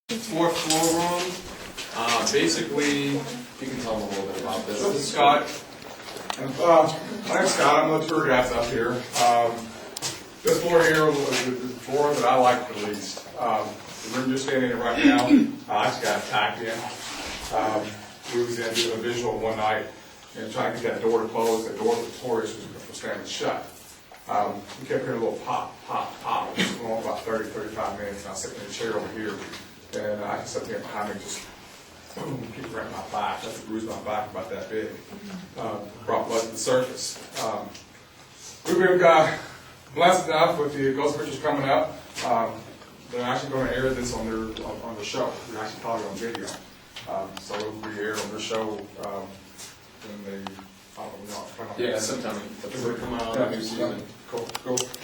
Fourth floor room. Basically, you can tell them a little bit about this. This is Scott. My name's Scott. I'm the tour guide up here. This floor here was the floor that I like the least. The room you're standing in right now, I just got attacked in. We was in doing a visual one night and trying to get that door to close. The door to the tourist was standing shut. We kept hearing a little pop, pop, pop. It was going on about 30, 35 minutes. And I was sitting in a chair over here, and I just sat there behind me, just boom, kicked right in my back. That's a bruise on my back about that big. Brought blood to the surface. We've been blessed enough with the ghost pictures coming up. They're actually going to air this on the show. We're actually probably on video. So it will be aired on their show when they. Yeah, sometime. We're coming out Yeah, new season. Cool.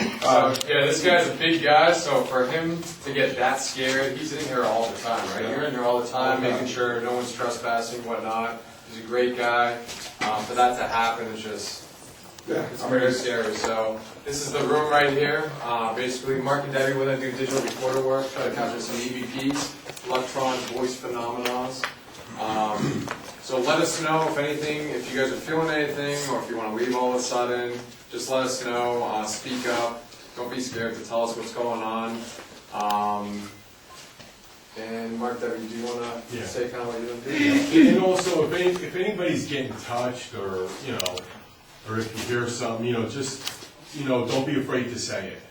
Yeah, this guy's a big guy, so for him to get that scared, he's in here all the time, right? You're in here all the time, making sure no one's trespassing, whatnot. He's a great guy. For that to happen is just, it's very scary. So this is the room right here. Basically, Mark and Debbie, when they do digital recorder work, try to capture some EVPs, electron voice phenomena. So let us know if anything, if you guys are feeling anything, or if you want to leave all of a sudden. Just let us know. Speak up. Don't be scared to tell us what's going on. And Mark, Debbie, do you want to say kind of what you're doing? And also, if anybody's getting touched, or or if you hear something, just don't be afraid to say it.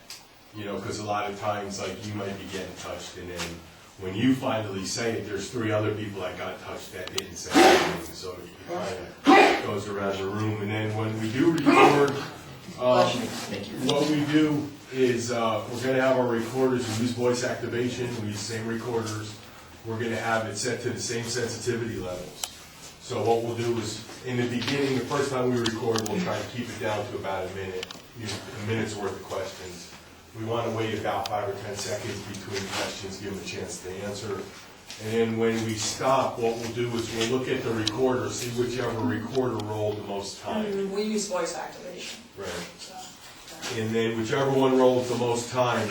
Because a lot of times, like, you might be getting touched, and then when you finally say it, there's 3 other people that got touched that didn't say anything. So it kind of goes around the room. And then when we do record, what we do is we're going to have our recorders. We use voice activation. We use the same recorders. We're going to have it set to the same sensitivity levels. So what we'll do is, in the beginning, the first time we record, we'll try to keep it down to about a minute, a minute's worth of questions. We want to wait about 5 or 10 seconds between questions, give them a chance to answer. And then when we stop, what we'll do is we'll look at the recorder, see whichever recorder rolled the most time. We use voice activation. Right. And then whichever one rolls the most time,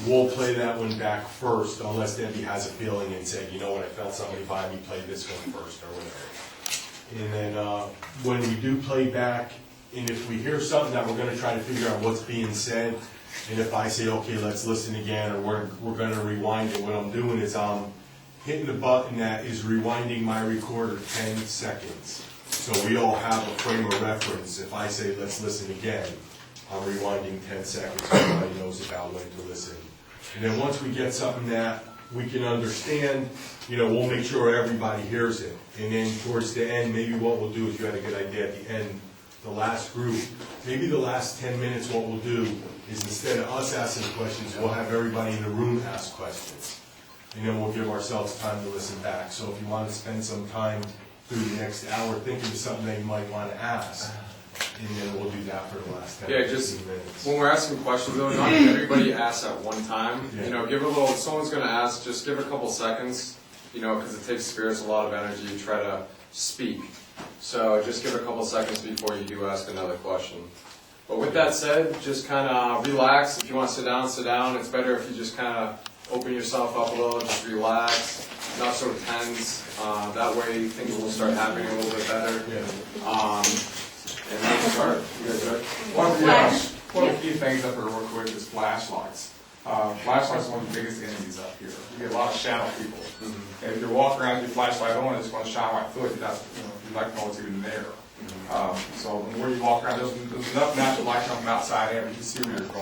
we'll play that one back first, unless Debbie has a feeling and say, you know what, I felt somebody by me, play this one first, or whatever. And then when we do play back, and if we hear something that we're going to try to figure out what's being said, and if I say, okay, let's listen again, or we're going to rewind it, what I'm doing is I'm hitting the button that is rewinding my recorder 10 seconds. So we all have a frame of reference. If I say, let's listen again, I'm rewinding 10 seconds so everybody knows about when to listen. And then once we get something that we can understand, we'll make sure everybody hears it. And then towards the end, maybe what we'll do, if you had a good idea at the end, the last group, maybe the last 10 minutes, what we'll do is instead of us asking questions, we'll have everybody in the room ask questions. And then we'll give ourselves time to listen back. So if you want to spend some time through the next hour thinking of something that you might want to ask, and then we'll do that for the last 10 just minutes. when we're asking questions, though, not everybody asks at one time. Give a little, if someone's going to ask, just give a couple seconds, because it takes spirits a lot of energy to try to speak. So just give a couple seconds before you do ask another question. But with that said, just kind of relax. If you want to sit down, sit down. It's better if you just kind of open yourself up a little, just relax, not so tense. That way things will start happening a little bit better. And then start. You guys ready? One of the key things up here real quick is flashlights. Flashlights are one of the biggest enemies up here. You get a lot of shadow people. And if you're walking around with your flashlight on, it's going to shine right through it. You'd like to know what's even there. So the more you walk around, there's enough natural light coming outside in, you can see where you're going.